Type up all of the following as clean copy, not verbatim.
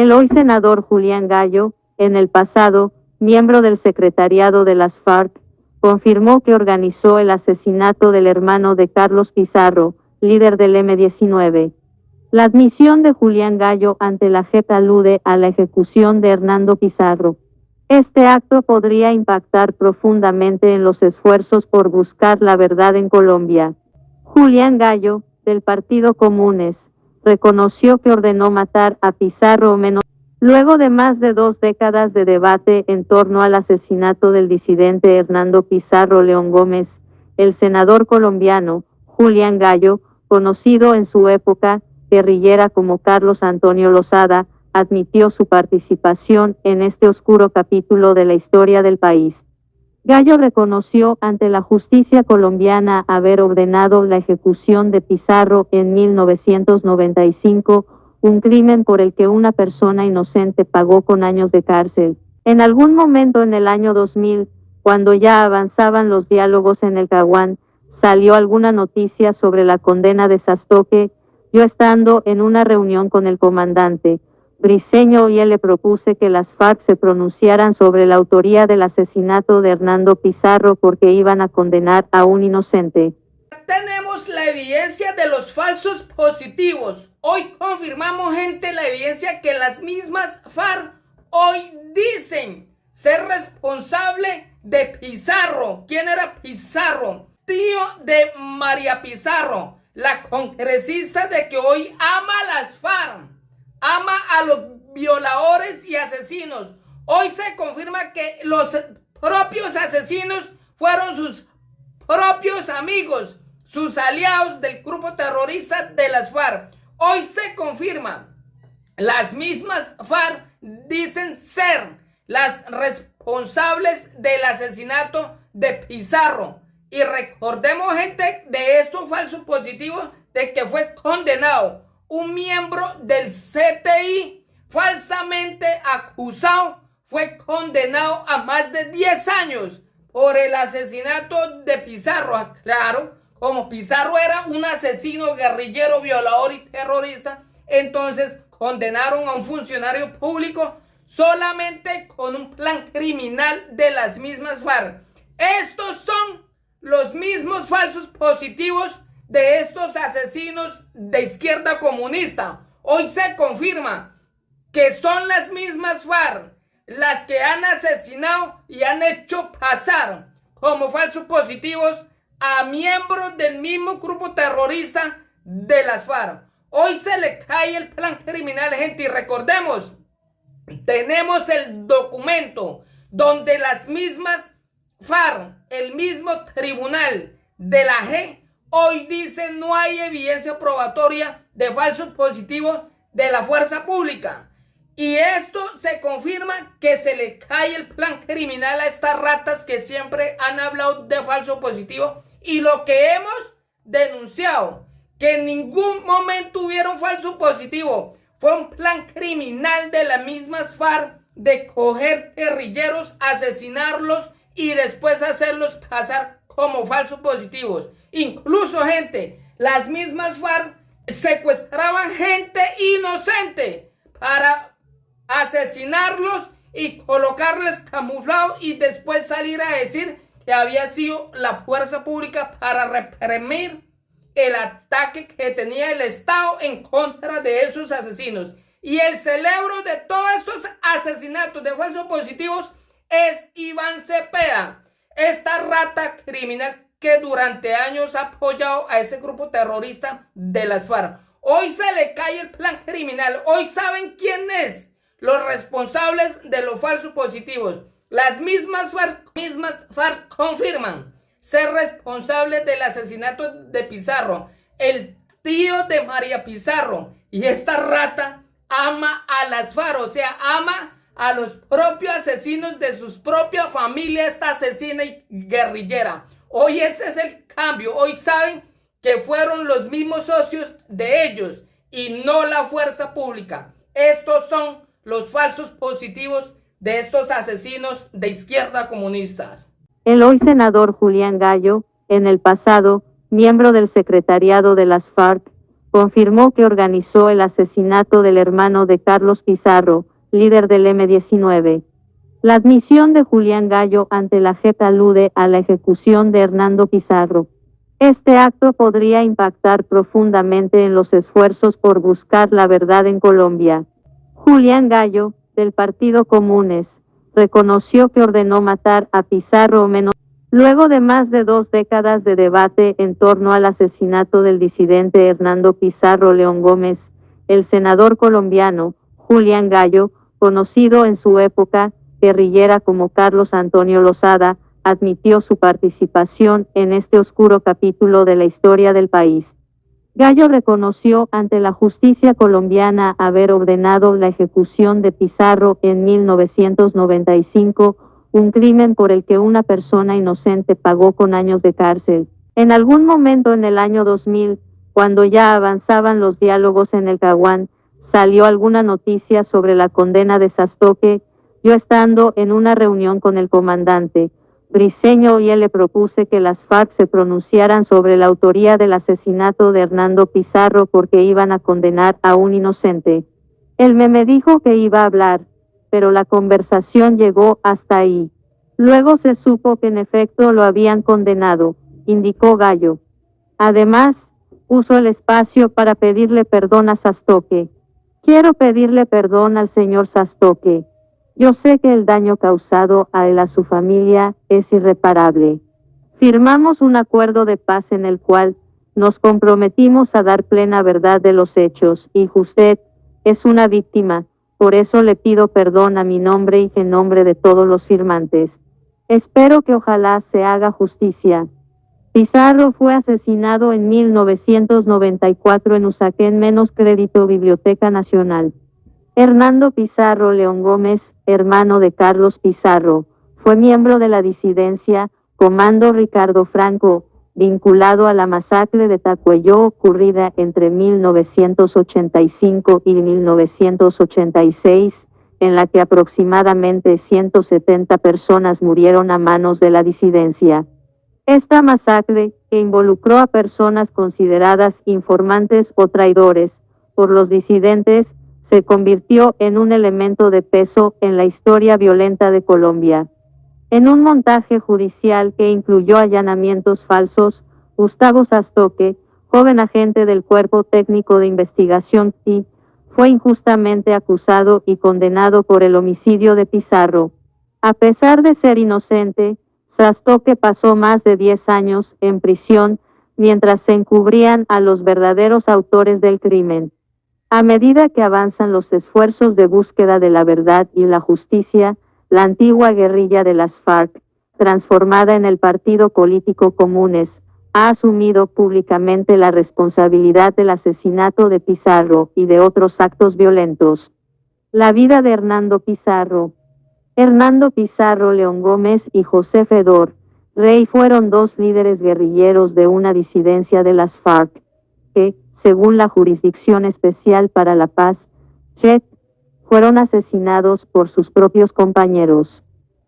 El hoy senador Julián Gallo, en el pasado, miembro del secretariado de las FARC, confirmó que organizó el asesinato del hermano de Carlos Pizarro, líder del M-19. La admisión de Julián Gallo ante la JEP alude a la ejecución de Hernando Pizarro. Este acto podría impactar profundamente en los esfuerzos por buscar la verdad en Colombia. Julián Gallo, del Partido Comunes, reconoció que ordenó matar a Pizarro menos. Luego de más de 2 décadas de debate en torno al asesinato del disidente Hernando Pizarro León Gómez, el senador colombiano Julián Gallo, conocido en su época guerrillera como Carlos Antonio Lozada, admitió su participación en este oscuro capítulo de la historia del país. Gallo reconoció ante la justicia colombiana haber ordenado la ejecución de Pizarro en 1995, un crimen por el que una persona inocente pagó con años de cárcel. En algún momento en el año 2000, cuando ya avanzaban los diálogos en el Caguán, salió alguna noticia sobre la condena de Sastoque. Yo estando en una reunión con el comandante Briceño y él le propuse que las FARC se pronunciaran sobre la autoría del asesinato de Hernando Pizarro porque iban a condenar a un inocente. Tenemos la evidencia de los falsos positivos. Hoy confirmamos, gente, la evidencia que las mismas FARC hoy dicen ser responsable de Pizarro. ¿Quién era Pizarro? Tío de María Pizarro, la congresista de que hoy ama a las FARC, ama a los violadores y asesinos. Hoy se confirma que los propios asesinos fueron sus propios amigos, sus aliados del grupo terrorista de las FARC. Hoy se confirma, las mismas FARC dicen ser las responsables del asesinato de Pizarro. Y recordemos, gente, de estos falsos positivos, de que fue condenado un miembro del CTI falsamente acusado, fue condenado a más de 10 años por el asesinato de Pizarro. Claro, como Pizarro era un asesino, guerrillero, violador y terrorista, entonces condenaron a un funcionario público solamente con un plan criminal de las mismas FARC. Estos son los mismos falsos positivos de estos asesinos de izquierda comunista. Hoy se confirma que son las mismas FARC las que han asesinado y han hecho pasar como falsos positivos a miembros del mismo grupo terrorista de las FARC. Hoy se le cae el plan criminal, gente, y recordemos, tenemos el documento donde las mismas FARC, el mismo tribunal de la G, hoy dice no hay evidencia probatoria de falsos positivos de la fuerza pública. Y esto se confirma que se le cae el plan criminal a estas ratas que siempre han hablado de falso positivo. Y lo que hemos denunciado, que en ningún momento hubieron falso positivo, fue un plan criminal de las mismas FARC de coger guerrilleros, asesinarlos y después hacerlos pasar como falsos positivos. Incluso, gente, las mismas FARC secuestraban gente inocente para asesinarlos y colocarles camuflados y después salir a decir que había sido la fuerza pública para reprimir el ataque que tenía el Estado en contra de esos asesinos. Y el cerebro de todos estos asesinatos de falsos positivos es Iván Cepeda, esta rata criminal que durante años ha apoyado a ese grupo terrorista de las FARC. Hoy se le cae el plan criminal. Hoy saben quién es los responsables de los falsos positivos. Las mismas FARC confirman ser responsables del asesinato de Pizarro, el tío de María Pizarro. Y esta rata ama a las FARC, o sea, ama a los propios asesinos de sus propias familias, esta asesina y guerrillera. Hoy ese es el cambio. Hoy saben que fueron los mismos socios de ellos y no la fuerza pública. Estos son los falsos positivos de estos asesinos de izquierda comunistas. El hoy senador Julián Gallo, en el pasado, miembro del secretariado de las FARC, confirmó que organizó el asesinato del hermano de Carlos Pizarro, líder del M-19. La admisión de Julián Gallo ante la JEP alude a la ejecución de Hernando Pizarro. Este acto podría impactar profundamente en los esfuerzos por buscar la verdad en Colombia. Julián Gallo, del Partido Comunes, reconoció que ordenó matar a Pizarro menos. Luego de más de 2 décadas de debate en torno al asesinato del disidente Hernando Pizarro León Gómez, el senador colombiano, Julián Gallo, conocido en su época guerrillera como Carlos Antonio Lozada, admitió su participación en este oscuro capítulo de la historia del país. Gallo reconoció ante la justicia colombiana haber ordenado la ejecución de Pizarro en 1995, un crimen por el que una persona inocente pagó con años de cárcel. En algún momento en el año 2000, cuando ya avanzaban los diálogos en el Caguán, salió alguna noticia sobre la condena de Sastoque. Yo estando en una reunión con el comandante Briceño y él le propuse que las FARC se pronunciaran sobre la autoría del asesinato de Hernando Pizarro porque iban a condenar a un inocente. Él me dijo que iba a hablar, pero la conversación llegó hasta ahí. Luego se supo que en efecto lo habían condenado, indicó Gallo. Además, uso el espacio para pedirle perdón a Sastoque. Quiero pedirle perdón al señor Sastoque. Yo sé que el daño causado a él, a su familia, es irreparable. Firmamos un acuerdo de paz en el cual nos comprometimos a dar plena verdad de los hechos, y usted es una víctima, por eso le pido perdón a mi nombre y en nombre de todos los firmantes. Espero que ojalá se haga justicia. Pizarro fue asesinado en 1994 en Usaquén menos crédito Biblioteca Nacional. Hernando Pizarro León Gómez, hermano de Carlos Pizarro, fue miembro de la disidencia Comando Ricardo Franco, vinculado a la masacre de Tacuello ocurrida entre 1985 y 1986, en la que aproximadamente 170 personas murieron a manos de la disidencia. Esta masacre, que involucró a personas consideradas informantes o traidores por los disidentes, se convirtió en un elemento de peso en la historia violenta de Colombia. En un montaje judicial que incluyó allanamientos falsos, Gustavo Sastoque, joven agente del Cuerpo Técnico de Investigación CTI, fue injustamente acusado y condenado por el homicidio de Pizarro. A pesar de ser inocente, Sastoque pasó más de 10 años en prisión mientras se encubrían a los verdaderos autores del crimen. A medida que avanzan los esfuerzos de búsqueda de la verdad y la justicia, la antigua guerrilla de las FARC, transformada en el partido político Comunes, ha asumido públicamente la responsabilidad del asesinato de Pizarro y de otros actos violentos. La vida de Hernando Pizarro. Hernando Pizarro León Gómez y José Fedor Rey fueron 2 líderes guerrilleros de una disidencia de las FARC, que, según la Jurisdicción Especial para la Paz, JEP, fueron asesinados por sus propios compañeros.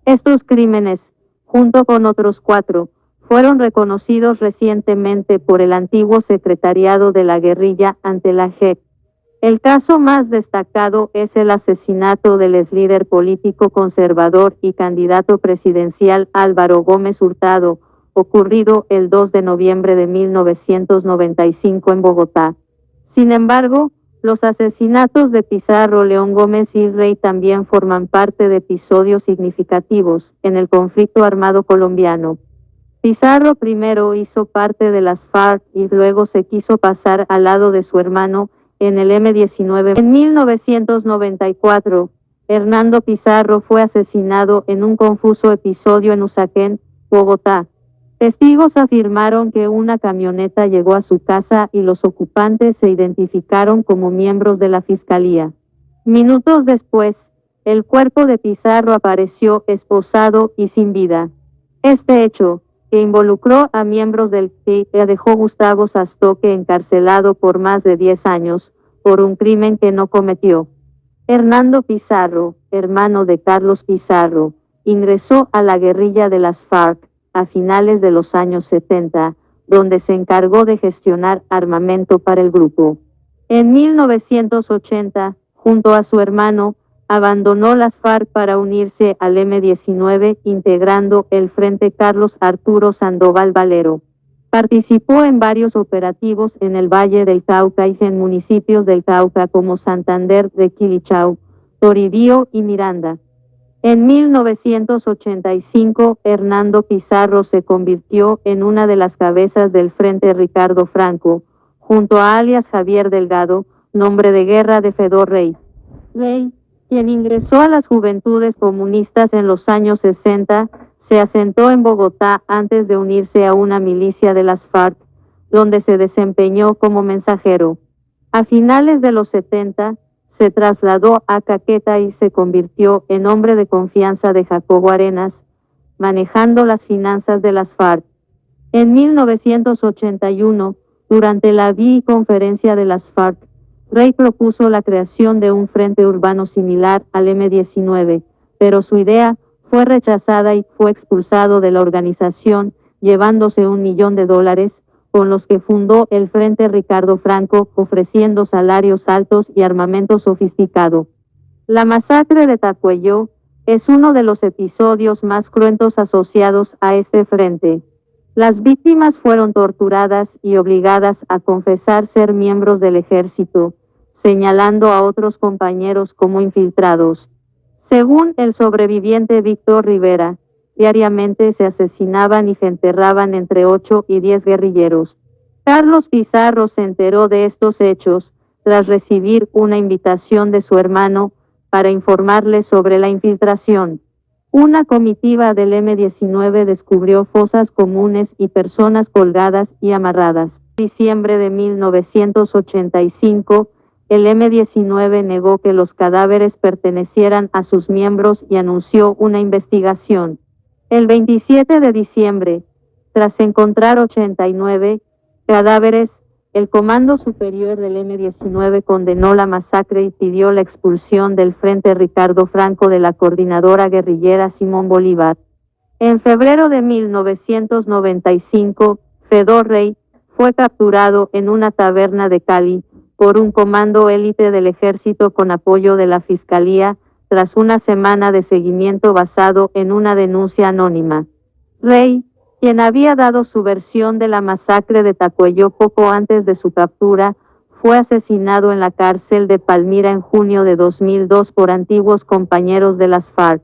Estos crímenes, junto con otros 4, fueron reconocidos recientemente por el antiguo Secretariado de la Guerrilla ante la JEP. El caso más destacado es el asesinato del exlíder político conservador y candidato presidencial Álvaro Gómez Hurtado, ocurrido el 2 de noviembre de 1995 en Bogotá. Sin embargo, los asesinatos de Pizarro, León Gómez y Rey también forman parte de episodios significativos en el conflicto armado colombiano. Pizarro primero hizo parte de las FARC y luego se quiso pasar al lado de su hermano en el M-19. En 1994, Hernando Pizarro fue asesinado en un confuso episodio en Usaquén, Bogotá. Testigos afirmaron que una camioneta llegó a su casa y los ocupantes se identificaron como miembros de la fiscalía. Minutos después, el cuerpo de Pizarro apareció esposado y sin vida. Este hecho, que involucró a miembros del CTI, dejó Gustavo Sastoque encarcelado por más de 10 años, por un crimen que no cometió. Hernando Pizarro, hermano de Carlos Pizarro, ingresó a la guerrilla de las FARC a finales de los años 70, donde se encargó de gestionar armamento para el grupo. En 1980, junto a su hermano, abandonó las FARC para unirse al M-19, integrando el Frente Carlos Arturo Sandoval Valero. Participó en varios operativos en el Valle del Cauca y en municipios del Cauca como Santander de Quilichao, Toribío y Miranda. En 1985, Hernando Pizarro se convirtió en una de las cabezas del Frente Ricardo Franco, junto a alias Javier Delgado, nombre de guerra de Fedor Rey, quien ingresó a las Juventudes Comunistas en los años 60, se asentó en Bogotá antes de unirse a una milicia de las FARC, donde se desempeñó como mensajero. A finales de los 70, se trasladó a Caquetá y se convirtió en hombre de confianza de Jacobo Arenas, manejando las finanzas de las FARC. En 1981, durante la biconferencia de las FARC, Rey propuso la creación de un frente urbano similar al M-19, pero su idea fue rechazada y fue expulsado de la organización, llevándose $1 millón, con los que fundó el Frente Ricardo Franco, ofreciendo salarios altos y armamento sofisticado. La masacre de Tacuello es uno de los episodios más cruentos asociados a este frente. Las víctimas fueron torturadas y obligadas a confesar ser miembros del ejército, señalando a otros compañeros como infiltrados. Según el sobreviviente Víctor Rivera, diariamente se asesinaban y se enterraban entre 8 y 10 guerrilleros. Carlos Pizarro se enteró de estos hechos tras recibir una invitación de su hermano para informarle sobre la infiltración. Una comitiva del M-19 descubrió fosas comunes y personas colgadas y amarradas. En diciembre de 1985, el M-19 negó que los cadáveres pertenecieran a sus miembros y anunció una investigación. El 27 de diciembre, tras encontrar 89 cadáveres, el Comando Superior del M-19 condenó la masacre y pidió la expulsión del Frente Ricardo Franco de la coordinadora guerrillera Simón Bolívar. En febrero de 1995, Fedor Rey fue capturado en una taberna de Cali por un comando élite del ejército con apoyo de la Fiscalía, tras una semana de seguimiento basado en una denuncia anónima. Rey, quien había dado su versión de la masacre de Tacuello poco antes de su captura, fue asesinado en la cárcel de Palmira en junio de 2002 por antiguos compañeros de las FARC.